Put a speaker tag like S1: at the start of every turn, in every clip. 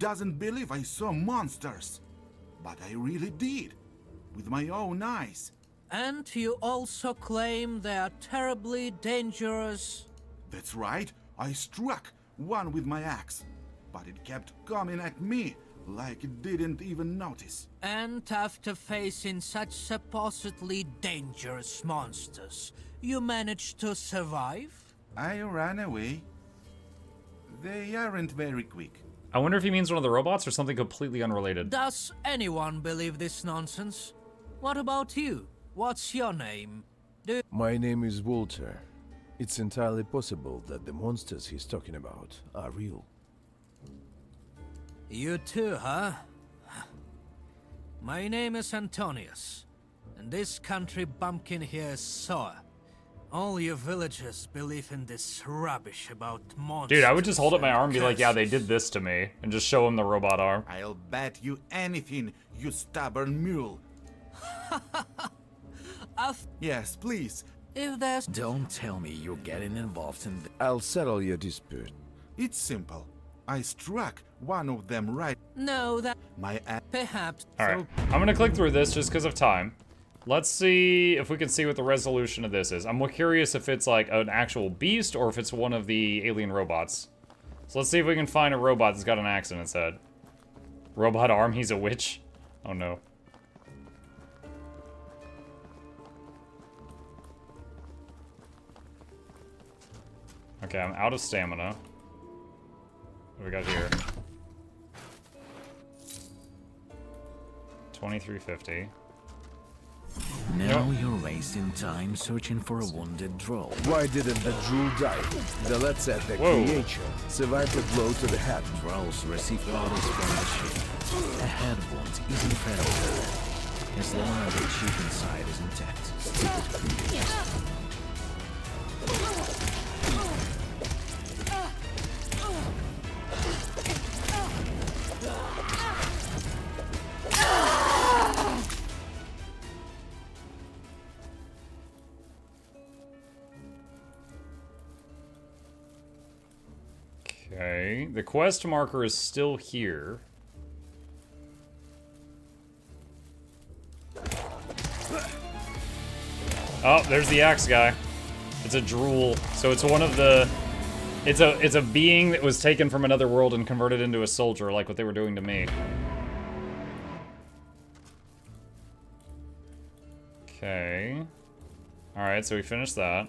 S1: doesn't believe I saw monsters. But I really did. With my own eyes.
S2: And you also claim they are terribly dangerous.
S1: That's right. I struck one with my axe. But it kept coming at me like it didn't even notice.
S2: And after facing such supposedly dangerous monsters, you managed to survive?
S1: I ran away. They aren't very quick.
S3: I wonder if he means one of the robots or something completely unrelated.
S2: Does anyone believe this nonsense? What about you? What's your name?
S4: My name is Walter. It's entirely possible that the monsters he's talking about are real.
S2: You too, huh? My name is Antonius, and this country bumpkin here is sour. All you villagers believe in this rubbish about monsters.
S3: Dude, I would just hold up my arm and be like, yeah, they
S2: curses.
S3: did this to me, and just show him the robot arm.
S1: I'll bet you anything, you stubborn mule. Yes, please.
S2: If there's...
S5: Don't tell me you're getting involved in
S4: I'll settle your dispute.
S1: It's simple. I struck one of them right.
S2: No, that...
S1: My axe.
S2: Perhaps...
S3: Alright, I'm gonna click through this just because of time. Let's see if we can see what the resolution of this is. I'm more curious if it's like an actual beast or if it's one of the alien robots. So let's see if we can find a robot that's got an axe in its head. Robot arm, he's a witch? Oh no. Okay, I'm out of stamina. What do we got here? 2350.
S5: Now you're wasting time searching for a wounded droll.
S4: Why didn't the drool die? The let's say the
S3: Whoa.
S4: creature survived the blow to the head.
S5: Drolls receive orders from the ship. A head wound isn't fatal, as long as the chip inside is intact.
S3: Okay, the quest marker is still here. Oh, there's the axe guy. It's a drool. So it's one of the... It's a being that was taken from another world and converted into a soldier, like what they were doing to me. Okay. Alright, so we finished that.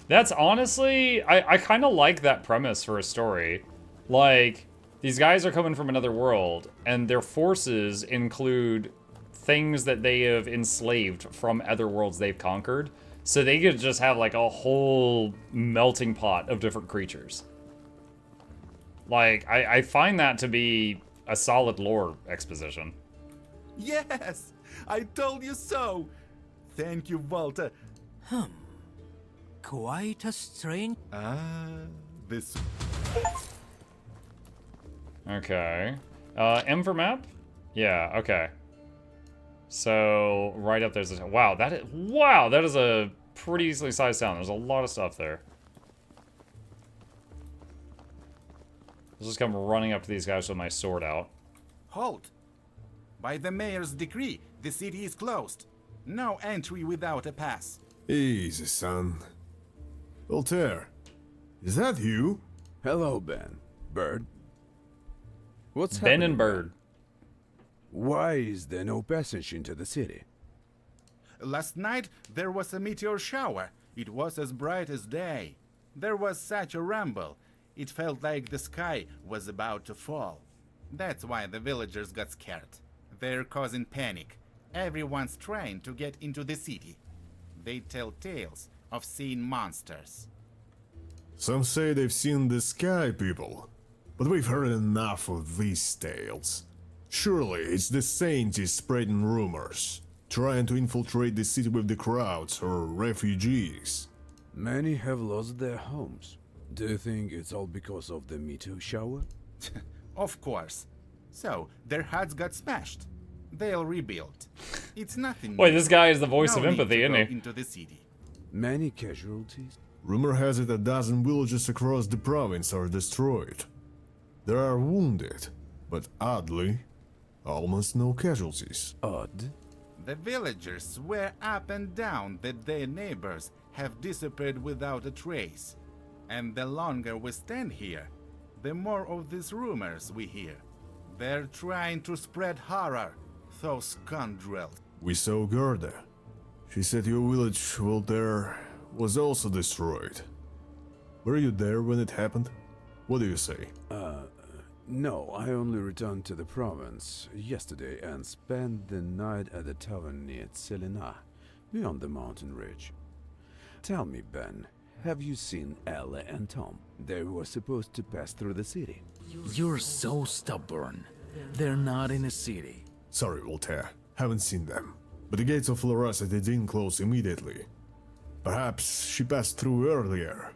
S3: That's honestly, I kind of like that premise for a story. Like, these guys are coming from another world, and their forces include things that they have enslaved from other worlds they've conquered. So they could just have, like, a whole melting pot of different creatures. Like, I find that to be a solid lore exposition.
S1: Yes, I told you so. Thank you, Walter.
S2: Quite a strange...
S1: This...
S3: Okay. M for map? Yeah, okay. So, right up there's a... Wow, that is a pretty easily sized town. There's a lot of stuff there. Let's just come running up to these guys with my sword out.
S1: Halt. By the mayor's decree, the city is closed. No entry without a pass.
S6: Easy, son. Voltaire, is that you?
S4: Hello, Ben. Bird. What's
S3: Ben
S4: happening?
S3: and Bird.
S4: Why is there no passage into the city?
S1: Last night, there was a meteor shower. It was as bright as day. There was such a rumble. It felt like the sky was about to fall. That's why the villagers got scared. They're causing panic. Everyone's trying to get into the city. They tell tales of seeing monsters.
S6: Some say they've seen the sky people, but we've heard enough of these tales. Surely it's the scientists spreading rumors, trying to infiltrate the city with the crowds or refugees.
S4: Many have lost their homes. Do you think it's all because of the meteor shower?
S1: Of course. So, their huts got smashed. They'll rebuild. It's nothing
S3: Wait,
S1: new.
S3: this guy is the voice
S1: No
S3: of
S1: need
S3: empathy,
S1: to
S3: isn't
S1: go
S3: he?
S1: into the city.
S4: Many casualties?
S6: Rumor has it a dozen villages across the province are destroyed. There are wounded, but oddly, almost no casualties.
S4: Odd?
S1: The villagers swear up and down that their neighbors have disappeared without a trace. And the longer we stand here, the more of these rumors we hear. They're trying to spread horror, those scoundrels.
S6: We saw Gerda. She said your village, Voltaire, was also destroyed. Were you there when it happened? What do you say?
S4: No, I only returned to the province yesterday and spent the night at the tavern near Selena, beyond the mountain ridge. Tell me, Ben, have you seen Ella and Tom? They were supposed to pass through the city.
S5: You're so stubborn. They're not in a city.
S6: Sorry, Voltaire. Haven't seen them. But the gates of Floracity didn't close immediately. Perhaps she passed through earlier.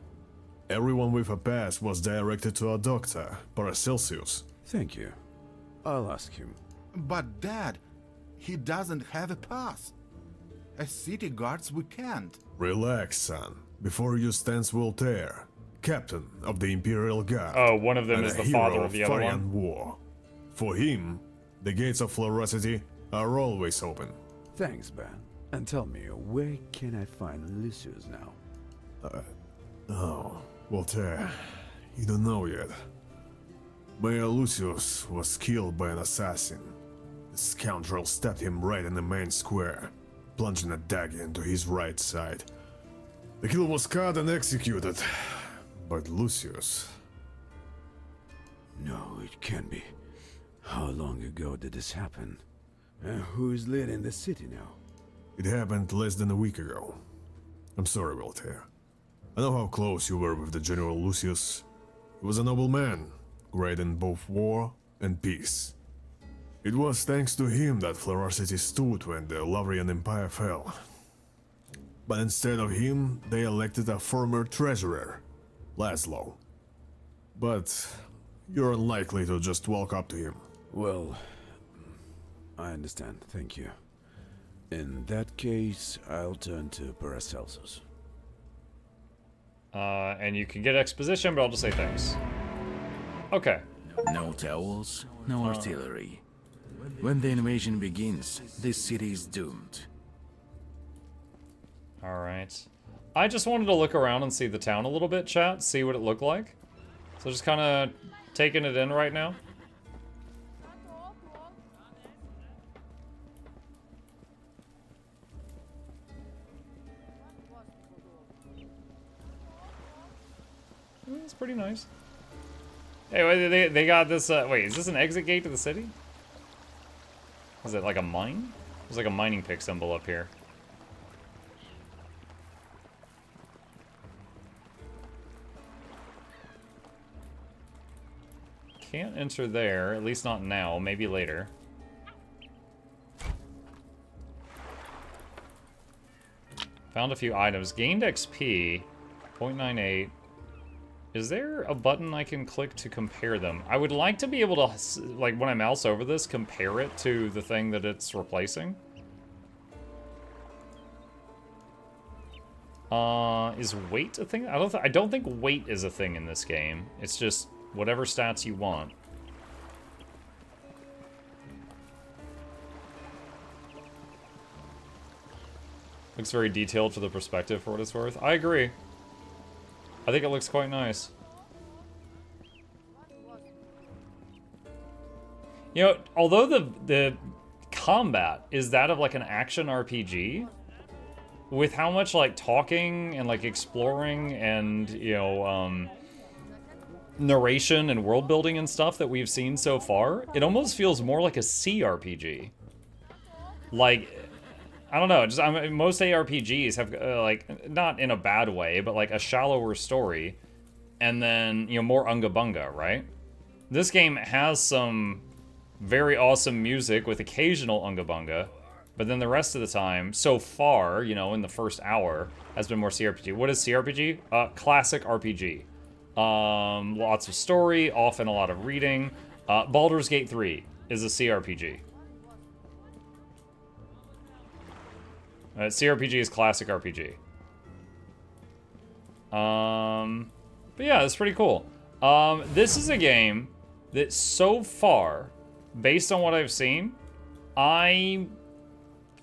S6: Everyone with a pass was directed to a doctor, Paracelsius.
S4: Thank you. I'll ask him.
S1: But Dad, he doesn't have a pass. As city guards, we can't.
S6: Relax, son. Before you stands Voltaire, captain of the Imperial Guard.
S3: Oh, one of them
S6: and
S3: is
S6: a
S3: the
S6: hero
S3: father of the other
S6: Fire
S3: one.
S6: and War. For him, the gates of Floracity are always open.
S4: Thanks, Ben. And tell me, where can I find Lucius now?
S6: Oh, Voltaire, you don't know yet. Mayor Lucius was killed by an assassin. The scoundrel stabbed him right in the main square, plunging a dagger into his right side. The killer was caught and executed, but Lucius...
S4: No, it can't be. How long ago did this happen? Who is leading the city now?
S6: It happened less than a week ago. I'm sorry, Voltaire. I know how close you were with the General Lucius. He was a noble man, great in both war and peace. It was thanks to him that Floracity stood when the Lavrian Empire fell. But instead of him, they elected a former treasurer, Laszlo. But you're unlikely to just walk up to him.
S4: Well, I understand, thank you. In that case, I'll turn to Paracelsus.
S3: And you can get exposition, but I'll just say thanks. Okay.
S5: No towels, no artillery. When the invasion begins, this city is doomed.
S3: Alright. I just wanted to look around and see the town a little bit, chat, see what it looked like. So just kind of taking it in right now. It's pretty nice. Hey, wait, they got this, wait, is this an exit gate to the city? Is it like a mine? There's like a mining pick symbol up here. Can't enter there, at least not now, maybe later. Found a few items. Gained XP, 0.98. Is there a button I can click to compare them? I would like to be able to, like, when I mouse over this, compare it to the thing that it's replacing. Is weight a thing? I don't think weight is a thing in this game. It's just whatever stats you want. Looks very detailed for the perspective, for what it's worth. I agree. I think it looks quite nice. You know, although the combat is that of like an action RPG, with how much like talking and like exploring and, you know, narration and world building and stuff that we've seen so far, it almost feels more like a CRPG. Like, I don't know, just most ARPGs have like, not in a bad way, but like a shallower story, and then, you know, more unga bunga, right? This game has some very awesome music with occasional unga bunga, but then the rest of the time, so far, you know, in the first hour, has been more CRPG. What is CRPG? Classic RPG. Lots of story, often a lot of reading. Baldur's Gate 3 is a CRPG. CRPG is classic RPG. But yeah, it's pretty cool. This is a game that so far, based on what I've seen, I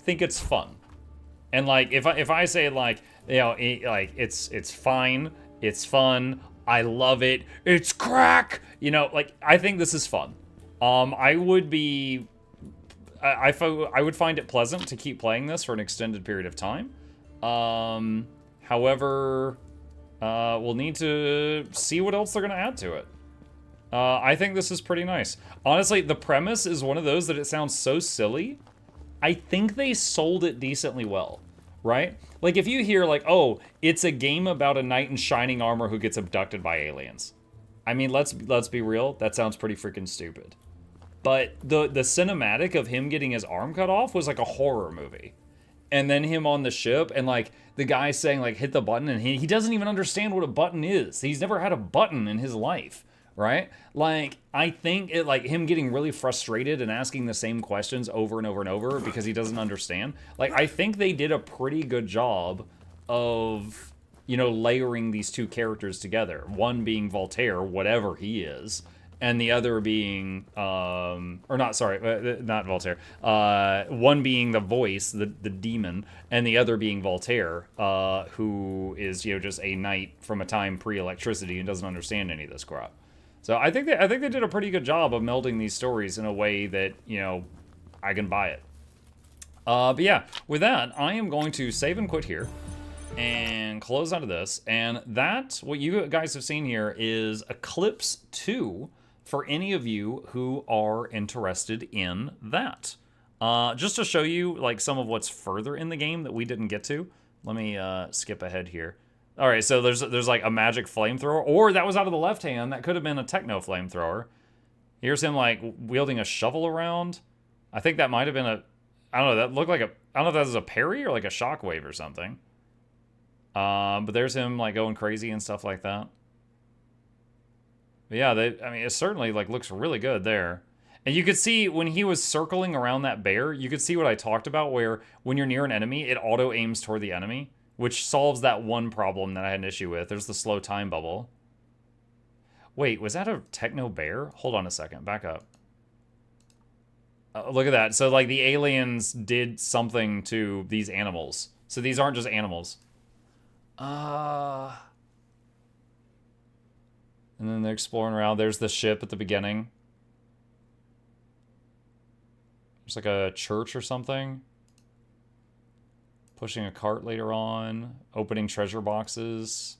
S3: think it's fun. And like, if I say like, you know, like it's fine, it's fun, I love it, it's crack, you know, like I think this is fun. I would find it pleasant to keep playing this for an extended period of time. However, we'll need to see what else they're gonna add to it. I think this is pretty nice. Honestly, the premise is one of those that it sounds so silly. I think they sold it decently well, right? Like if you hear like, oh, it's a game about a knight in shining armor who gets abducted by aliens. I mean, let's be real, that sounds pretty freaking stupid. But the cinematic of him getting his arm cut off was like a horror movie. And then him on the ship and like the guy saying like hit the button and he doesn't even understand what a button is. He's never had a button in his life. Right? Like, I think it, like, him getting really frustrated and asking the same questions over and over and over because he doesn't understand. Like, I think they did a pretty good job of, you know, layering these two characters together. One being Voltaire, whatever he is, and the other being, not Voltaire. One being the voice, the demon, and the other being Voltaire, who is, you know, just a knight from a time pre-electricity and doesn't understand any of this crap. So I think they did a pretty good job of melding these stories in a way that, you know, I can buy it. But yeah, with that, I am going to save and quit here and close out of this. And that, what you guys have seen here, is Eclipse 2 for any of you who are interested in that. Just to show you like some of what's further in the game that we didn't get to. Let me skip ahead here. All right, so there's like a magic flamethrower, or that was out of the left hand. That could have been a techno flamethrower. Here's him like wielding a shovel around. I think that might have been a, I don't know, that looked like a, I don't know if that was a parry or like a shockwave or something. But there's him like going crazy and stuff like that. But yeah, I mean, it certainly like looks really good there. And you could see when he was circling around that bear, you could see what I talked about, where when you're near an enemy, it auto aims toward the enemy, which solves that one problem that I had an issue with. There's the slow time bubble. Wait, was that a techno bear? Hold on a second, back up. Look at that. So like the aliens did something to these animals. So these aren't just animals. And then they're exploring around. There's the ship at the beginning. There's like a church or something. Pushing a cart later on. Opening treasure boxes.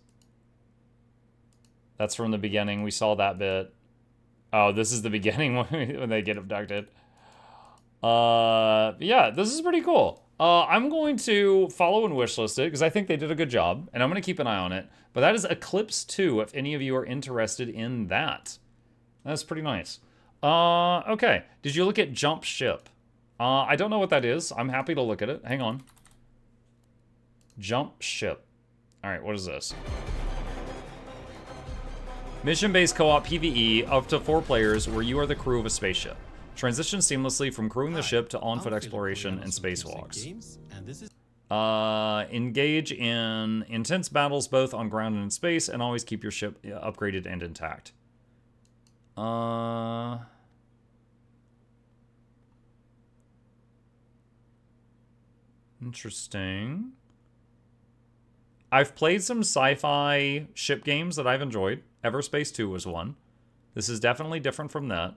S3: That's from the beginning. We saw that bit. Oh, this is the beginning when they get abducted. Yeah, this is pretty cool. I'm going to follow and wishlist it because I think they did a good job, and I'm going to keep an eye on it. But that is Eclipse 2, if any of you are interested in that. That's pretty nice. Okay. Did you look at Jump Ship? I don't know what that is. I'm happy to look at it. Hang on. Jump Ship. All right, what is this? Mission-based co-op PvE up to 4 players where you are the crew of a spaceship. Transition seamlessly from crewing the ship to on-foot exploration and spacewalks. Engage in intense battles both on ground and in space, and always keep your ship upgraded and intact. Interesting. I've played some sci-fi ship games that I've enjoyed. Everspace 2 was one. This is definitely different from that.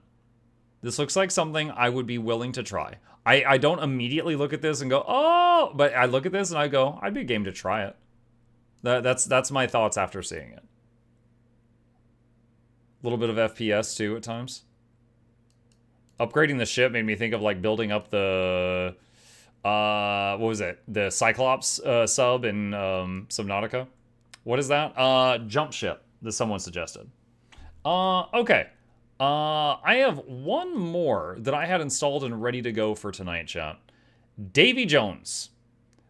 S3: This looks like something I would be willing to try. I don't immediately look at this and go, oh, but I look at this and I go, I'd be game to try it. That's my thoughts after seeing it. A little bit of FPS too at times. Upgrading the ship made me think of like building up the, what was it? The Cyclops sub in Subnautica. What is that? Jump Ship that someone suggested. Okay. I have one more that I had installed and ready to go for tonight, chat. Davy Jones,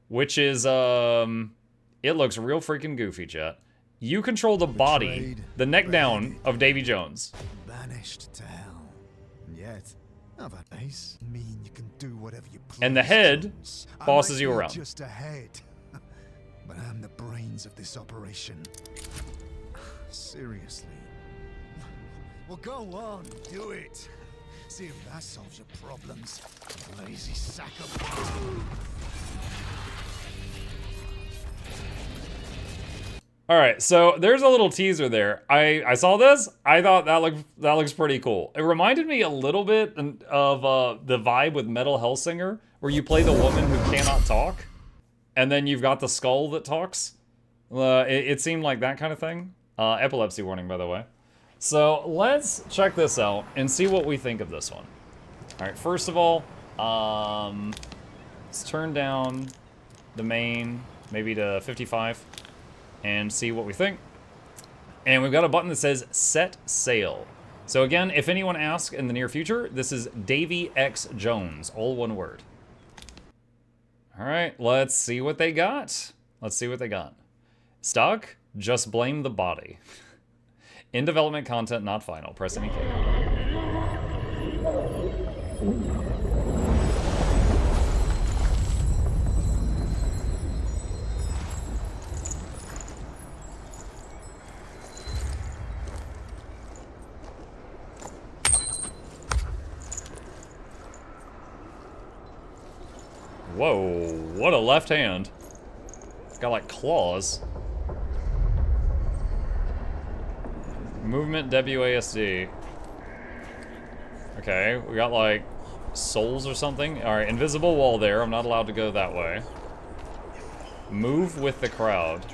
S3: which is, it looks real freaking goofy, chat. You control the body, the neck down of Davy Jones.
S7: Banished to hell. And yet, have a nice. Mean you can do whatever you please.
S3: And the head bosses you around.
S7: Just a head. but I'm the brains of this operation. Seriously. Well, go on, do it. See if that solves your problems. Lazy sack of...
S3: All right, so there's a little teaser there. I saw this. I thought that looks pretty cool. It reminded me a little bit of the vibe with Metal Hellsinger, where you play the woman who cannot talk, and then you've got the skull that talks. It seemed like that kind of thing. Epilepsy warning, by the way. So let's check this out and see what we think of this one. All right, first of all, let's turn down the main maybe to 55. And see what we think. And we've got a button that says Set Sail. So again, if anyone asks in the near future, this is Davy X Jones, all one word. All right, let's see what they got. Let's see what they got. Stuck? Just blame the body. In development content, not final. Press any key. Whoa, what a left hand. It's got like claws. Movement WASD. Okay, we got like souls or something. Alright, invisible wall there. I'm not allowed to go that way. Move with the crowd.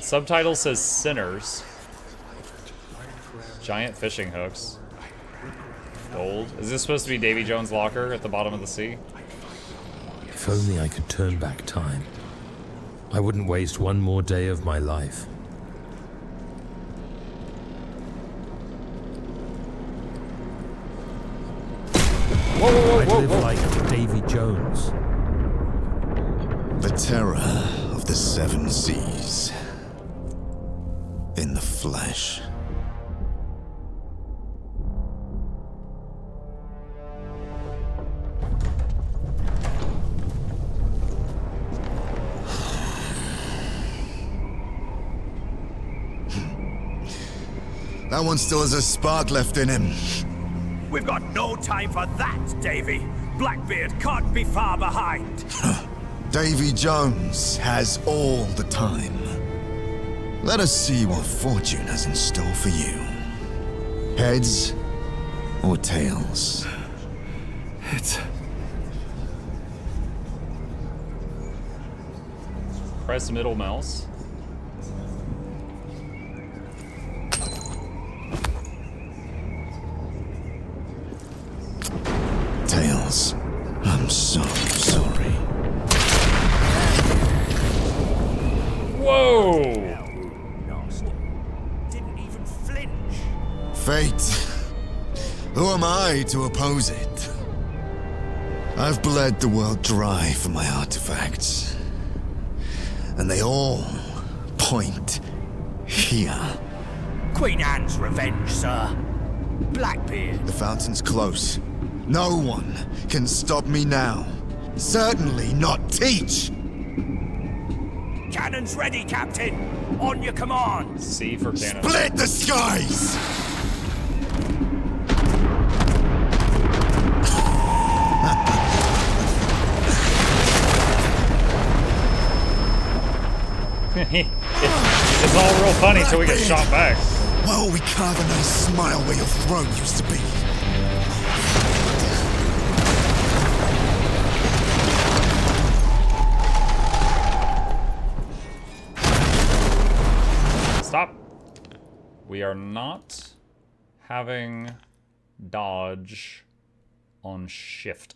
S3: Subtitle says sinners. Giant fishing hooks. Gold. Is this supposed to be Davy Jones' locker at the bottom of the sea?
S8: If only I could turn back time, I wouldn't waste one more day of my life. I'd live like Davy Jones.
S7: The terror of the seven seas. In the flesh. That one still has a spark left in him.
S9: We've got no time for that, Davy. Blackbeard can't be far behind.
S7: Davy Jones has all the time. Let us see what fortune has in store for you. Heads or tails?
S3: Press middle mouse.
S7: Tails. I'm so sorry.
S3: Whoa!
S9: Didn't even flinch.
S7: Fate. Who am I to oppose it? I've bled the world dry for my artifacts. And they all point here.
S9: Queen Anne's revenge, sir. Blackbeard.
S7: The fountain's close. No one can stop me now. Certainly not Teach!
S9: Cannons ready, Captain. On your command.
S3: C for cannon.
S7: Split the skies!
S3: It's all real funny till we get shot back.
S7: Well, we carve a nice smile where your throat used to be.
S3: Stop. We are not having dodge on shift.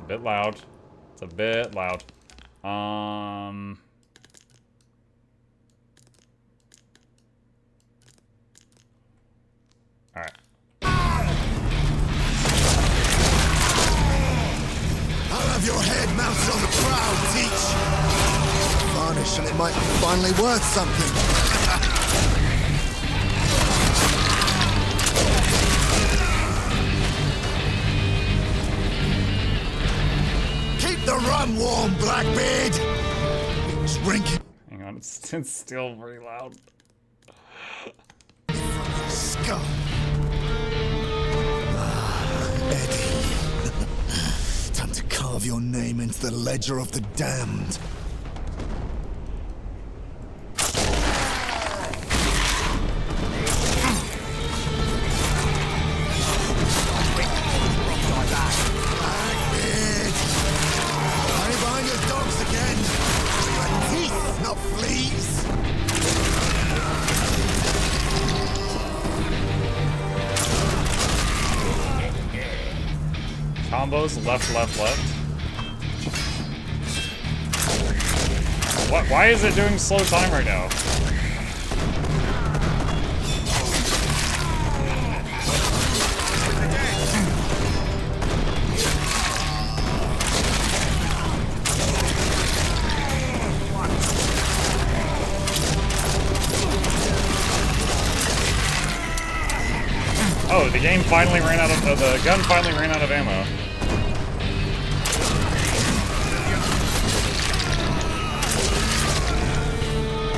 S3: Bit loud. It's a bit loud. Alright.
S7: I'll have your head mounted on the prow, Teach. Varnish and it might be finally worth something. Keep the rum warm, Blackbeard. Drink it.
S3: Hang on, it's still pretty loud.
S7: Scum. Eddie. Time to carve your name into the ledger of the damned. Blackbeard. Are you behind your dogs again? Your teeth, not fleas.
S3: Combos, left. What? Why is it doing slow time right now? Oh, the game finally ran out of the gun finally ran out of ammo.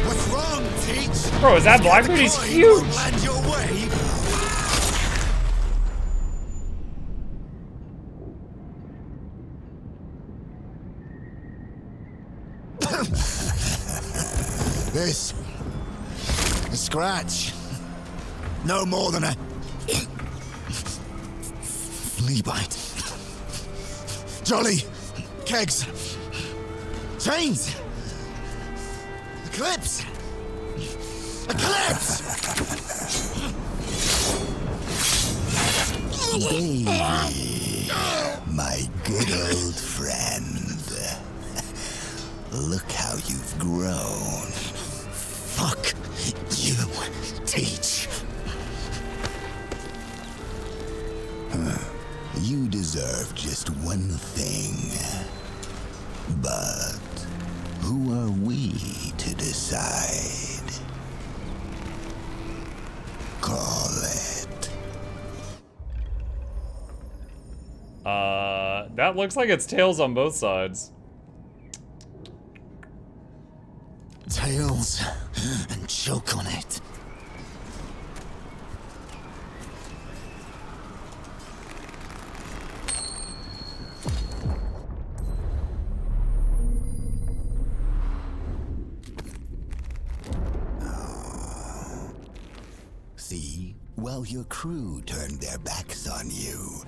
S7: What's wrong, Teach?
S3: Bro, is that Blackbeard? He's huge!
S7: Land your way. This. A scratch. No more than a flea bite. Jolly. Kegs. Chains. Eclipse. Eclipse! Davy, my good old friend. Look how you've grown. Fuck you, Teach. You deserve just one thing. But who are we to decide? Call it.
S3: That looks like it's tails on both sides.
S7: Tails and choke on it. See, while your crew turned their backs on you,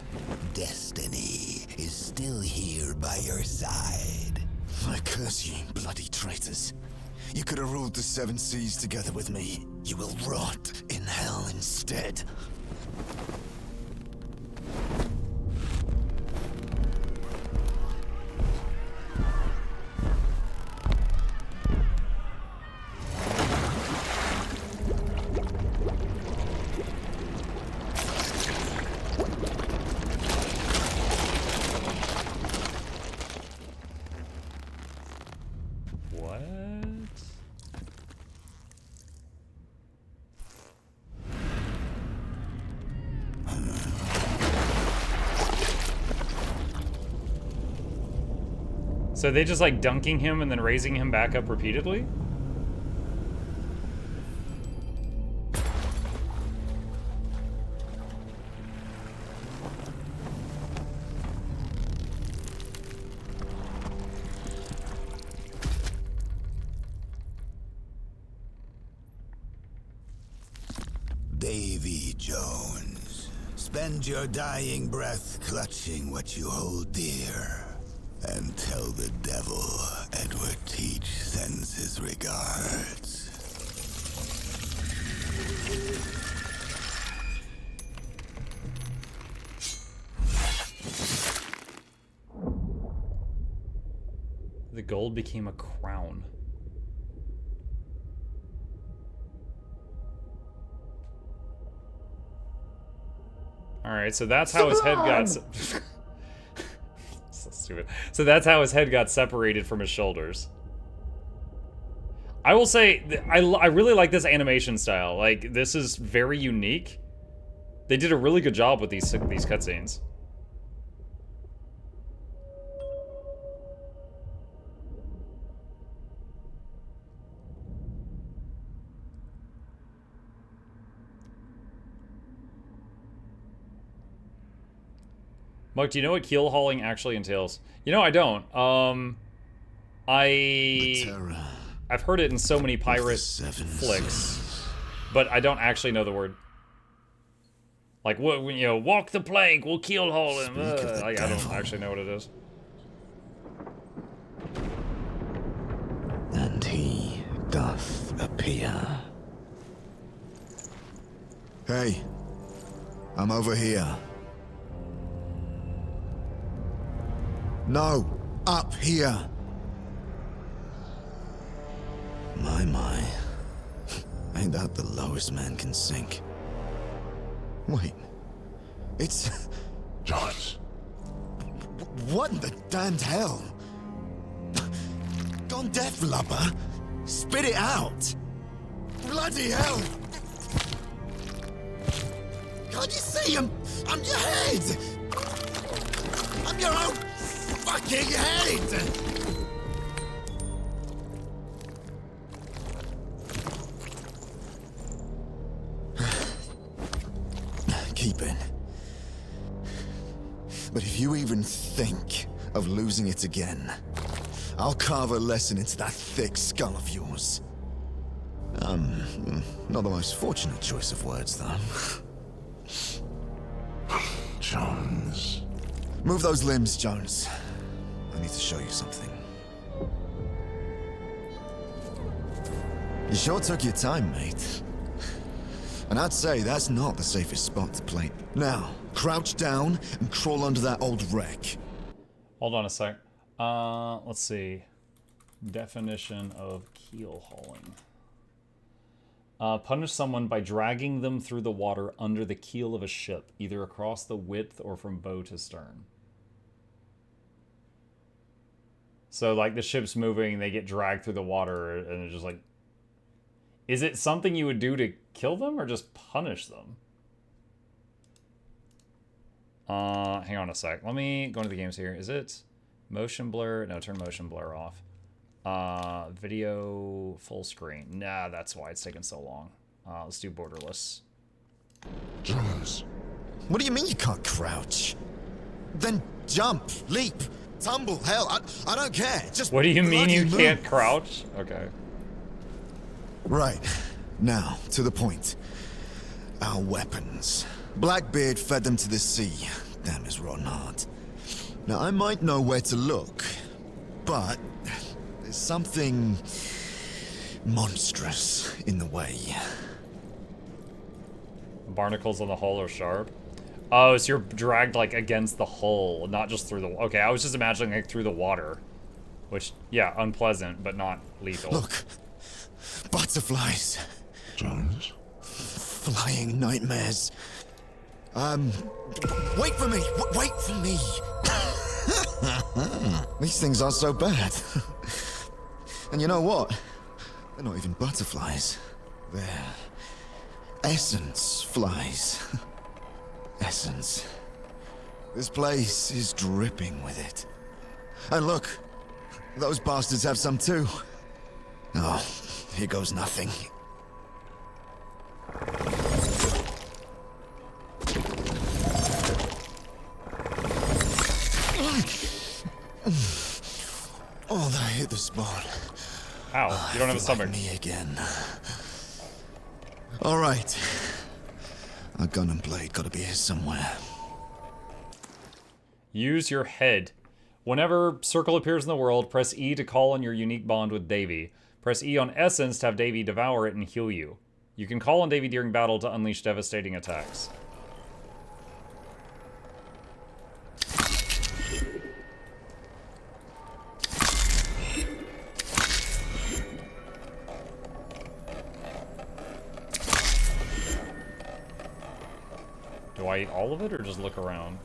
S7: destiny is still here by your side. I curse you, bloody traitors. You could have ruled the seven seas together with me. You will rot in hell instead.
S3: What? So they just like dunking him and then raising him back up repeatedly?
S7: Davy Jones, spend your dying breath clutching what you hold dear. And tell the devil Edward Teach sends his regards.
S3: The gold became a crown. Alright, so that's how his head got... so stupid. So that's how his head got separated from his shoulders. I will say, I really like this animation style. Like, this is very unique. They did a really good job with these cutscenes. Mike, do you know what keel hauling actually entails? You know, I don't. I've heard it in so many pirate flicks, but I don't actually know the word. Like, what, you know, walk the plank, we'll keel haul him. I don't actually know what it is.
S7: And he doth appear. Hey, I'm over here. No, up here. My. Ain't that the lowest man can sink? Wait, it's...
S6: Jones.
S7: What in the damned hell? Gone deaf, lubber. Spit it out. Bloody hell. Can't you see? I'm your head. I'm your own fucking head. Keep it. But if you even think of losing it again, I'll carve a lesson into that thick skull of yours. Not the most fortunate choice of words, though.
S6: Jones.
S7: Move those limbs, Jones. I need to show you something. You sure took your time, mate. And I'd say that's not the safest spot to play. Now, crouch down and crawl under that old wreck.
S3: Hold on a sec. Let's see. Definition of keel hauling. Punish someone by dragging them through the water under the keel of a ship, either across the width or from bow to stern. So, like, the ship's moving, they get dragged through the water, and it's just like... Is it something you would do to kill them, or just punish them? Hang on a sec. Let me go into the games here. Is it motion blur? No, turn motion blur off. Video full screen. Nah, that's why it's taking so long. Let's do borderless.
S6: Jones.
S7: What do you mean you can't crouch? Then jump, leap, tumble, hell, I don't care. Just
S3: what do you mean you
S7: move.
S3: can't crouch? Okay.
S7: Right. Now, to the point. Our weapons. Blackbeard fed them to the sea. Damn his rotten heart. Now, I might know where to look, but there's something monstrous in the way.
S3: Barnacles on the hull are sharp. Oh, so you're dragged, like, against the hull, not just through the... Okay, I was just imagining, like, through the water. Which, yeah, unpleasant, but not lethal.
S7: Look. Butterflies.
S6: Jones.
S7: Flying nightmares. Wait for me! Wait for me! These things aren't so bad. And you know what? They're not even butterflies. They're... essence flies. Essence. This place is dripping with it. And look, those bastards have some too. Oh, here goes nothing. Oh, that hit the spot.
S3: Ow, you don't have a stomach.
S7: Me again. All right. A gun and blade gotta be here somewhere.
S3: Use your head. Whenever Circle appears in the world, press E to call on your unique bond with Davy. Press E on Essence to have Davy devour it and heal you. You can call on Davy during battle to unleash devastating attacks. Do fight all of it or just look around?